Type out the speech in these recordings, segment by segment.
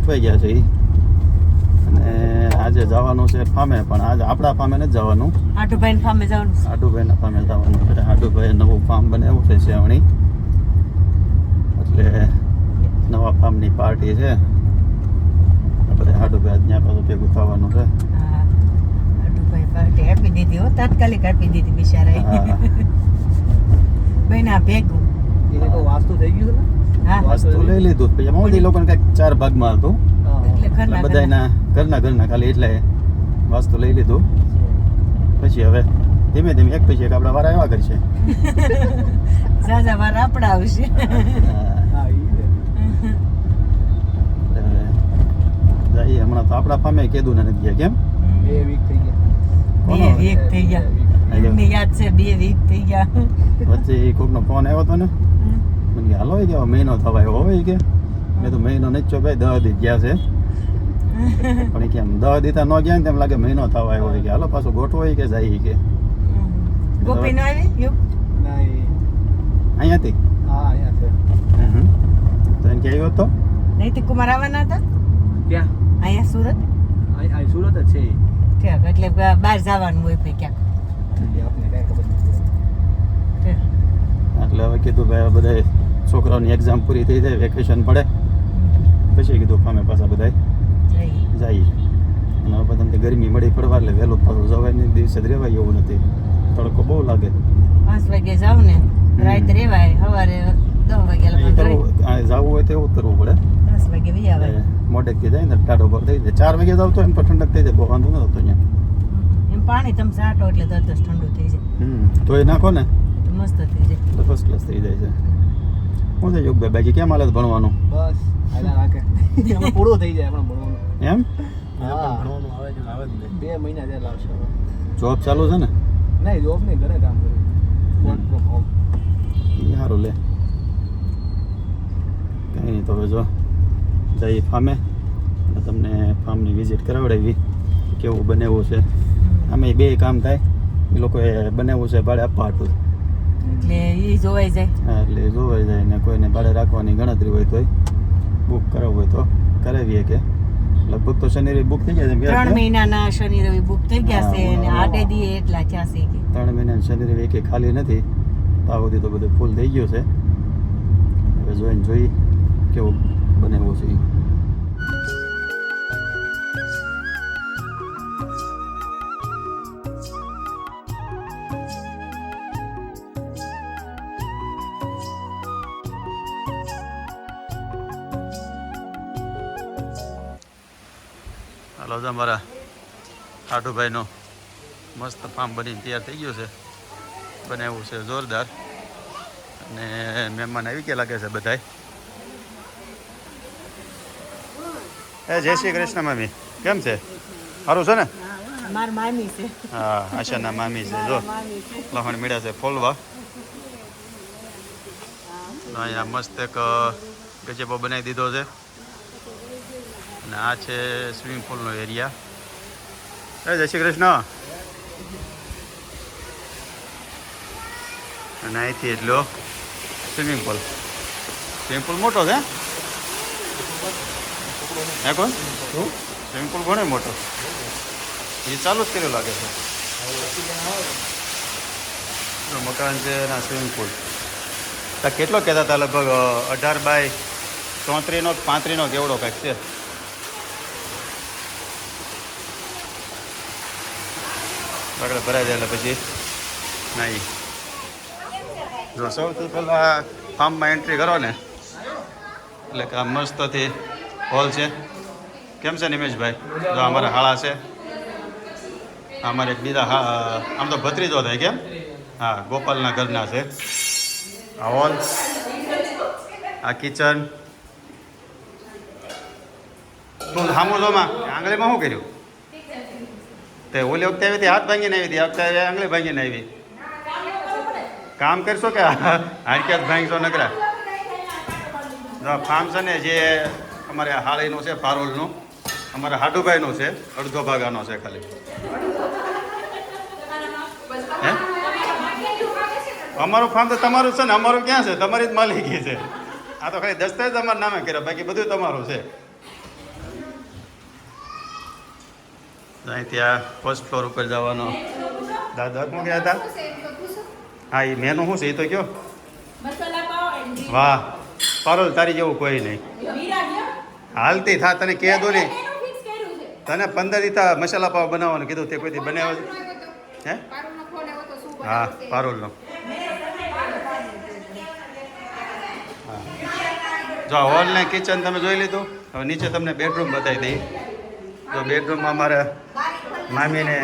ગોઠવાઈ ગયા છે એ. અને આજે જવાનું છે ફામે, પણ આજે આપણા ફામે નથી જવાનું, આટુભાઈ ફામે જવાનું છે. આટુભાઈના ફામે જવાનું છે. આટુભાઈ નવું ફાર્મ બનાવ્યું છે સેવણી, એટલે નવા ફાર્મની પાર્ટી છે. આપણે આટુભાઈ ત્યાં પાછું ભેગું થવાનું છે. હા, આટુભાઈ પાર્ટી આપી દીધી હો, તાત્કાલિક આપી દીધી બિચારાએ. હા. બહેના ભેગું એને તો વાસ્તુ થઈ ગયું છે ને. હા, વસ્તુ લઈ લીધું. પછી એમાં બધી લોકોને કંઈક 4 ભાગમાં હતું, એટલે એટલે ઘરના બધાના ઘરના ખાલી એટલે વસ્તુ લઈ લીધું. પછી હવે ધીમે ધીમે એક પછી એક આપણા વારા એવા કરશે. ઝાઝા વાર આપડા આવશે. હા ઈ છે. જઈએ હમણાં તો આપણા ફામે કીધું ને નથી ગયા. કેમ 2 વીક થઈ ગયા. બે વીક થઈ ગયા. એમને યાદ છે 2 વીક થઈ ગયા. વચ્ચે કોકનો ફોન આવ્યો હતો ને, મને કે હાલો કે મહિનો થવા આવ્યો હોય કે. મેં તો મહિનો નથી છો ભાઈ, 10 દી ગયા છે. પણ એ કેમ 10 દીતા ન ગયા ને તેમ લાગે મહિનો થવા આવ્યો હોય કે હાલો પાછું ગોઠવાય કે જાય કે. ગોપી નો આવી યુ ના એ અહીંયાથી હા અહીંયા છે. તો એને કે આવ્યો હતો. નૈતિક કુમાર આવવાના હતા ક્યાં? અહીંયા સુરત. અહીં સુરત જ છે ઈ. ઠીક, એટલે બહાર જવાનું હોય ભાઈ ક્યાંક. એટલે આપણે કાંઈ ખબર નથી. ઠીક. એટલે હવે કીધું ભાઈ બધા છોકરાઓની એક્ઝામ પૂરી થઈ જાય, વેકેશન પડે પછી કીધું ફામે પાછા બધા જઈએ. જઈએ. અને હવે તમને ગરમી મળી પડવા એટલે વહેલું પાછું જવાય નહીં, દિવસે જ રહેવાય એવું નથી, તડકો બહુ લાગે. 5 વાગે જાવ ને, રાત રેવાય, સવારે 10 વાગે અહીં કરવું જવું હોય તો એવું જ કરવું પડે. 10 વાગે વી આવે. મોડેકથી જાય ને ટાઢો પર થઈ જાય. 4 વાગે જાવ તો એમ તો ઠંડક થઈ જાય, બહુ વાંધો ન હતો અહીંયા. એમ પાણી તમે સાટો એટલે તરત જ ઠંડુ થઈ જાય, ધોઈ નાખો ને તો મસ્ત થઈ જાય. તો ફર્સ્ટ ક્લાસ થઈ જાય છે. શું છે યોગભાઈ, બાકી કેમ હાલત ભણવાનું? બસ આલા રાખે. એમાં પૂરું થઈ જાય આપણે ભણવાનું. એમ હા ભણવાનું આવે છે આવે જ નહીં. 2 મહિના ત્યાં લાવશે હવે. જોબ ચાલુ છે ને? નહીં જોબ નહીં, ઘરે કામ કરું. Work from home. એ સારું લે. કંઈ નહીં, તો હવે જો જઈએ ફામે અને તમને ફાર્મની વિઝિટ કરાવડાવી કેવું બનાવ્યું છે. આમે 2 કામ થાય, એ લોકોએ બનાવ્યું છે ભાડે આપવા હતું. એટલે એ જોવાઈ જાય. હા, એટલે એ જોવાઈ જાય ને કોઈને ભાડે રાખવાની ગણતરી હોય તોય બુક કરાવવું હોય તો કરાવીએ. કે લગભગ તો શનિ રવિ બુક થઈ જાય છે. 3 મહિનાના શનિ રવિ બુક થઈ ગયા છે અને 8 દી એટલા થયા છે કે 3 મહિના શનિ રવિ એકે ખાલી નથી. તો આ સુધી તો બધું ફૂલ થઈ ગયું છે. હવે જોઈને જોઈ કેવું બનાવ્યું છે ઈ. હાલો તો અમારા આટુભાઈનું મસ્ત ફાર્મ બનીને તૈયાર થઈ ગયું છે. બનાવ્યું છે જોરદાર. અને મહેમાન આવી ગયા લાગે છે બધાય. જય શ્રી કૃષ્ણ મામી, કેમ છે? સારું છે ને? માર મામી છે. હા, આશાના મામી છે. જો લહણ મીડા છે ફોલવા. અહીંયા મસ્ત એક ગજેબો બનાવી દીધો છે. અને આ છે સ્વિમિંગ પુલનો એરિયા. જય શ્રી કૃષ્ણ. અને અહીંથી એટલો સ્વિમિંગ પુલ મોટો છે. હે કોણ સ્વિમિંગ પુલ ઘણો મોટો, એ ચાલુ જ કર્યો લાગે છે. મકાન છે ના સ્વિમિંગ પુલ કેટલો કહેતા હતા? લગભગ 18 બાય 34 35 કેવડો કંઈક છે. આગળ ભરાઈ જાય એટલે પછી નહીં. જો સૌથી પહેલાં ફાર્મમાં એન્ટ્રી કરો ને એટલે કે આ મસ્તથી હોલ છે. કેમ છે નિમેશભાઈ? જો અમારા હાળા છે. અમારે એક બીજા આમ તો ભત્રીજો થાય. કેમ? હા, ગોપાલના ઘરના છે. આ હોલ, આ કિચન. તું સામું જોમાં આંગળીમાં શું કર્યું? તે ઓલી વખતે આવી હતી હાથ ભાંગીને આવી હતી, આ વખતે આંગળી ભાંગીને આવી. કામ કરશો કે હાડક્યા જ ભાંગશો નકરા? જો ફાર્મ છે ને જે અમારે હાળીનું છે, પારોલનું, અમારા હાડુભાઈનું છે. અડધો ભાગાનો છે ખાલી. હે, અમારું ફાર્મ તો તમારું છે ને. અમારું ક્યાં છે? તમારી જ માલિકી છે. આ તો ખાલી દસ્તાવેજ અમારા નામે કર્યા, બાકી બધું તમારું છે. અહીં ત્યાં ફર્સ્ટ ફ્લોર ઉપર જવાનો દાદા કોણ ગયા હતા હા એ મેનુ શું છે એ તો કયો વાહ પારોલ તારી જેવું કોઈ નહીં હાલતી થા તને કહે દો નહીં તને 15 દીતા મસાલા પાવ બનાવવાનું કીધું તે કોઈથી બનાવ્યો હે હા પારોલનો જો હોલ ને કિચન તમે જોઈ લીધું હવે નીચે તમને બેડરૂમ બતાવી દઈએ તો બેડરૂમમાં અમારા મામીને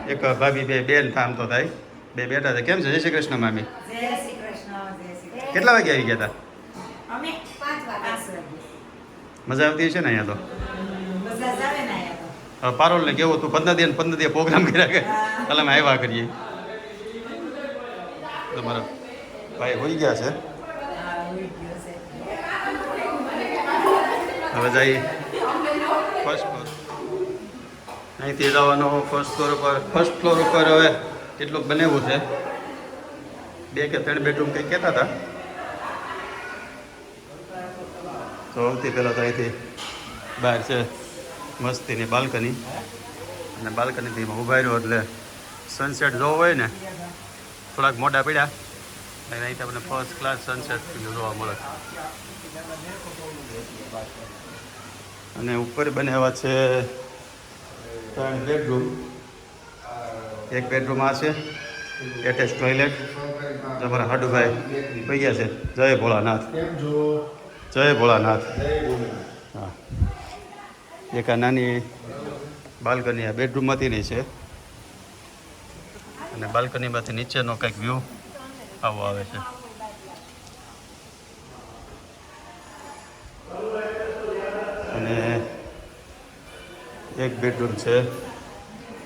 એક ભાભી બે બેન આમ તો થાય બે બેઠા છે કેમ છે જય શ્રી કૃષ્ણ મામી કેટલા વાગે આવી ગયા હતા મજા આવતી હશે ને અહીંયા તો હવે પારોલને કેવું તું 15 દી પ્રોગ્રામ કર્યા કે કાલે અમે આવ્યા કરીએ તમારા ભાઈ હોઈ ગયા છે હવે જઈ ફર્સ્ટ ફ્લોર અહીંથી જવાનો ફર્સ્ટ ફ્લોર ઉપર હવે કેટલુંક બનાવ્યું છે 2 કે 3 બેડરૂમ કંઈક કહેતા હતા તો સૌથી પહેલાં તો અહીંથી બહાર છે મસ્તીની બાલ્કની અને બાલ્કનીથી ઊભા રહ્યો એટલે સનસેટ જોવો હોય ને થોડાક મોટા પડ્યા અને અહીં તમને ફર્સ્ટ ક્લાસ સનસેટ જોવા મળે અને ઉપર બનાવ્યા છે 3 બેડરૂમ એક બેડરૂમ આ છે એટેચ ટોયલેટ તમારા હાડુભાઈ હોઈ ગયા છે જય ભોળાનાથ જય ભોળાનાથ હા એક આ નાની બાલ્કની આ બેડરૂમમાંથી નહીં છે અને બાલ્કનીમાંથી નીચેનો કંઈક વ્યૂ આવો આવે છે અને એક બેડરૂમ છે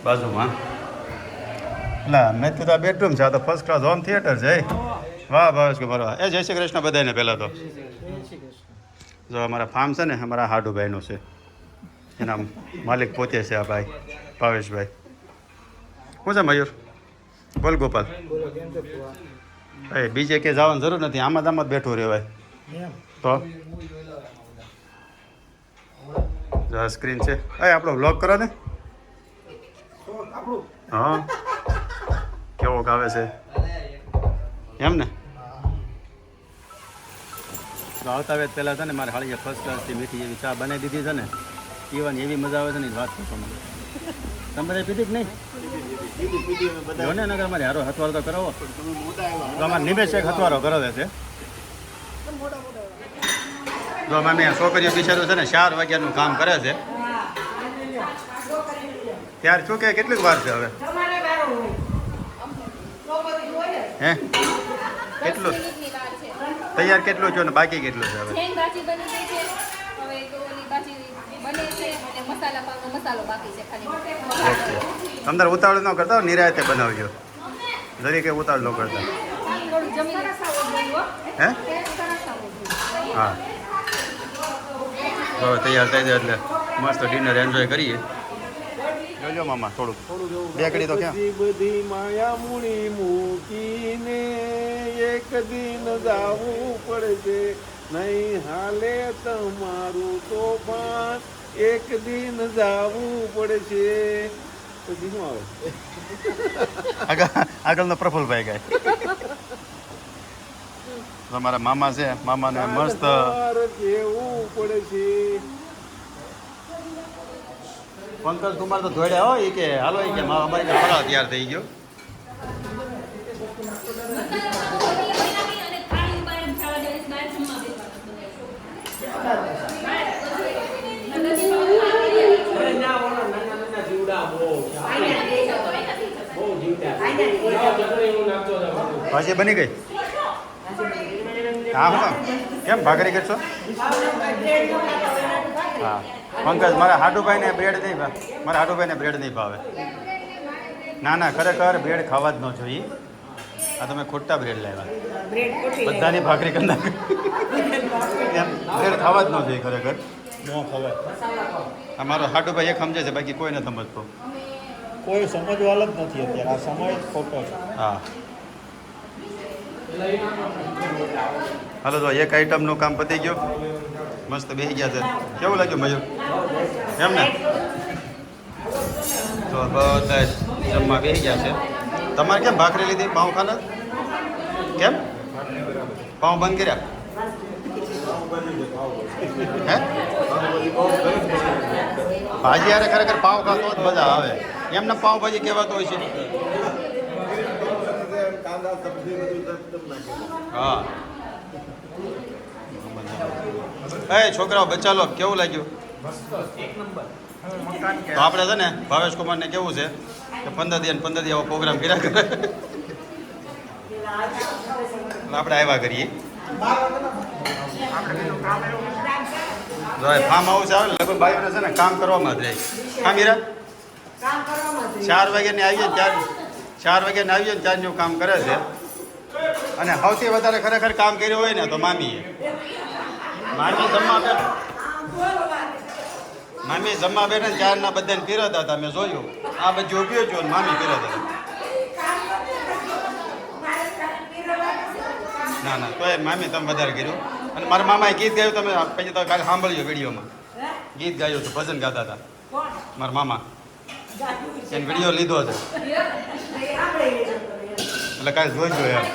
બાજુમાં ના મેં કીધું આ બેડરૂમ છે આ તો ફર્સ્ટ ક્લાસ હોમ થિયેટર છે વાહ ભાવેશ કે બરાબર એ જય શ્રી કૃષ્ણ બધાને પહેલાં તો જો અમારા ફાર્મ છે ને અમારા હાડુભાઈનું છે એના માલિક પોતે છે આ ભાઈ ભાવેશભાઈ શું છે મયુર બોલ ગોપાલ એ બીજે કે જવાની જરૂર નથી આમાં જ બેઠું રહેવાય તો જો સ્ક્રીન છે એ આપણો વ્લોગ કરો ને હા કેવો આવે છે એમ ને તો આવતા વેત પહેલાં છે ને મારે હાળી ફર્સ્ટ ક્લાસથી મીઠી એવી ચા બનાવી દીધી છે ને પીવાની એવી મજા આવે છે ને વાત કરશો મને તમે બધા પીધી જ નહીં જો ને નગર મારે હારો હથવારો તો કરાવો તો અમારે નિમેશ એક હથવારો કરાવે છે જો અમે છોકરીઓ બિચારું છે ને 4 વાગ્યાનું કામ કરે છે ત્યાર શું કે કેટલીક વાર છે હવે હે કેટલું તૈયાર કેટલું છો ને બાકી કેટલું છે હવે અંદર ઉતાવળ ન કરતા નિરાયતે બનાવજો જરી કે ઉતાવળ ન કરતા હે હા હવે તૈયાર થઈ જાય એટલે મસ્ત ડિનર એન્જોય કરીએ જોજો મામા થોડુંક બે ઘડી તો ક્યાં બધી માયા મૂડી મૂકીને એક દિન જાવું પડશે નહીં હાલે તમારું તોફાન એક દિન જાવું પડશે પછી શું આવે આગળનો પ્રફુલભાઈ ગાય તમારા મામા છે મામાને મસ્ત કેવું પડશે પંકજ કુમાર તો દોડ્યા હોય કે હાલો કે અમારી ફરાળ તૈયાર થઈ ગયો ભાજી બની ગઈ હા હું કેમ ભાખરી કરશો હા પંકજ મારા હાડુભાઈને બ્રેડ નહીં મારા હાડુભાઈને બ્રેડ નહીં ભાવે ના ના ખરેખર બ્રેડ ખાવા જ ન જોઈએ આ તમે ખોટા બ્રેડ લાવ્યા બધાની ભાખરી કરી નાખી બ્રેડ ખાવા જ ન જોઈએ ખરેખર ન ખવાય અમારો હાડુભાઈ એક સમજે છે બાકી કોઈ નથી સમજતો કોઈ સમજવાલ જ નથી અત્યારે આ સમય જ ખોટો છે હા હાલો તો એક આઈટમનું કામ પતી ગયું મસ્ત બેસી ગયા છે કેવું લાગ્યું મયુર એમ ને તો તો બધા જમવા બેસી ગયા છે. તમારે કેમ ભાખરી લીધી પાઉં ખાના કેમ પાઉં બંધ કર્યા હે ભાજી યારે ખરેખર પાવ ખાતો જ મજા આવે એમને પાવભાજી કહેવાતો હોય છે હા એ છોકરાઓ બચ્ચા લો કેવું લાગ્યું તો આપણે છે ને ભાવેશ કુમારને કેવું છે કે 15 દી આવો પ્રોગ્રામ કર્યા કરે આપણે આવ્યા કરીએ ફાર્મ હાઉસ આવે ને લગભગ બાઈઓને છે ને કામ કરવામાં જ રહે કામ હીરા 4 વાગ્યાની આવીએ ને 4 વાગ્યાને આવીએ ને ત્યારનું કામ કરે છે અને સૌથી વધારે ખરેખર કામ કર્યું હોય ને તો મામી જમવા બેઠે ને ત્યારના બધાને પીરતા હતા મેં જોયું આ બધું ઉભ્યો છું અને મામી પીરતા હતા ના તો એ મામી તમે વધારે કર્યું અને મારા મામાએ ગીત ગાયું તમે પછી તો કાલે સાંભળ્યો વિડીયોમાં ગીત ગાયું હતું ભજન ગાતા હતા મારા મામા એને વિડીયો લીધો છે એટલે કાલે જોઈજો યાર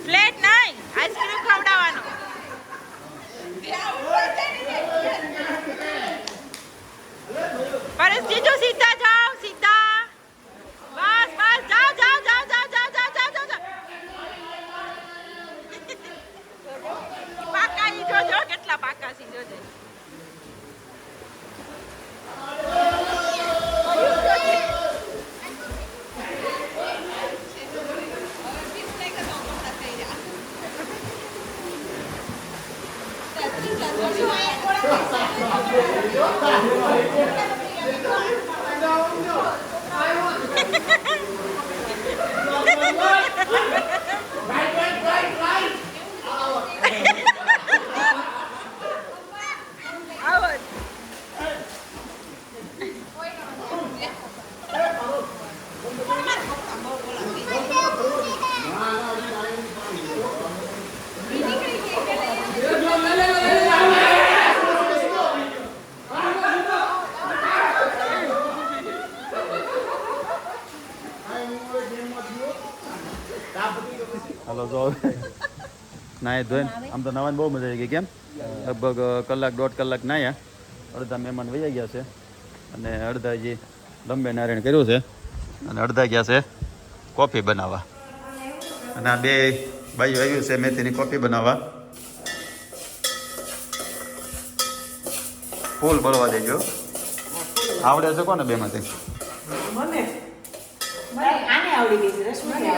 પ્લેટ નહીં આઈસ્ક્રીમ ખવડાવવાનો પરેશ જીજુ સીધા જાઓ સીધા બસ જાઓ જાઓ જાઓ જાઓ જાઓ જાઓ જાઓ જાઓ પાકા ઈ જોજો કેટલા પાકા સી જોજો હાલો જો નાહી ધોઈને આમ તો નાવાની બહુ મજા આવી ગઈ કેમ લગભગ કલાક 1.5 કલાક નાહ્યા અડધા મહેમાન વહી ગયા છે અને અડધા જે લંબે નારાયણ કર્યું છે અને અડધા ગયા છે કોફી બનાવવા અને આ બે ભાઈઓ આવ્યું છે મેથીની કોફી બનાવવા ફૂલ ભરવા દેજો આવડે છે કોને બેમાંથી મને આને આવડી ગઈ છે રસમલાઈ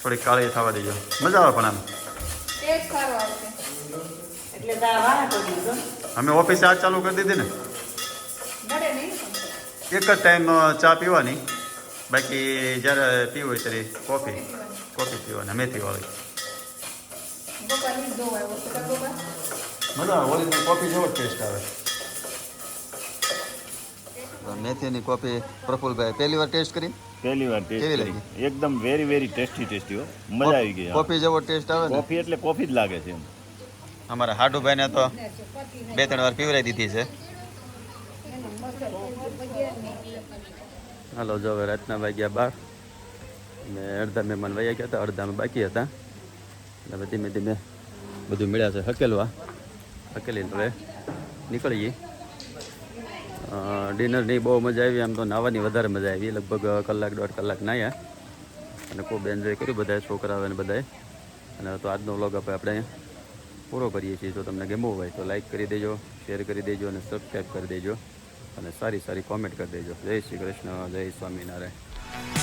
થોડીક કાળી થવા દેજો મજા આવે પણ આમ એટલે દા વાળા કરી દીધો અમે ઓફિસે આજ ચાલુ કરી દીધી ને એક જ ટાઈમ ચા પીવાની બાકી જ્યારે પીવું હોય ત્યારે કોફી પીવાની મેથી વાળી મજા આવે ઓરિજિનલ કોફી જેવો જ ટેસ્ટ આવે મેથીની કોફી પ્રફુલભાઈ પહેલી વાર ટેસ્ટ કરી પહેલી વાર કેવી લાગી? ટેસ્ટ એકદમ વેરી વેરી ટેસ્ટી હો મજા આવી ગઈ કોફી જેવો ટેસ્ટ આવે ને કોફી એટલે કોફી જ લાગે છે એમ અમારા હાડુભાઈને તો 2-3 વાર પીવરાઈ દીધી છે હાલો જો હવે રાતના વાગ્યા 12 અને અડધા મહેમાન વયા ગયા હતા અડધામાં બાકી હતા એટલે ધીમે ધીમે બધું મળ્યા છે હકેલીને હવે નીકળીએ ડિનરની બહુ મજા આવી આમ તો નાહવાની વધારે મજા આવી લગભગ કલાક 1.5 કલાક નાહ્યા અને ખૂબ એન્જોય કર્યું બધાએ છોકરાઓ અને બધાએ અને તો આજનો વ્લોગ આપણે પૂરો કરીએ છીએ જો તમને ગમ્યું હોય તો લાઈક કરી દેજો શેર કરી દેજો અને સબસ્ક્રાઈબ કરી દેજો અને સારી કોમેન્ટ કરી દેજો જય શ્રી કૃષ્ણ જય સ્વામિનારાયણ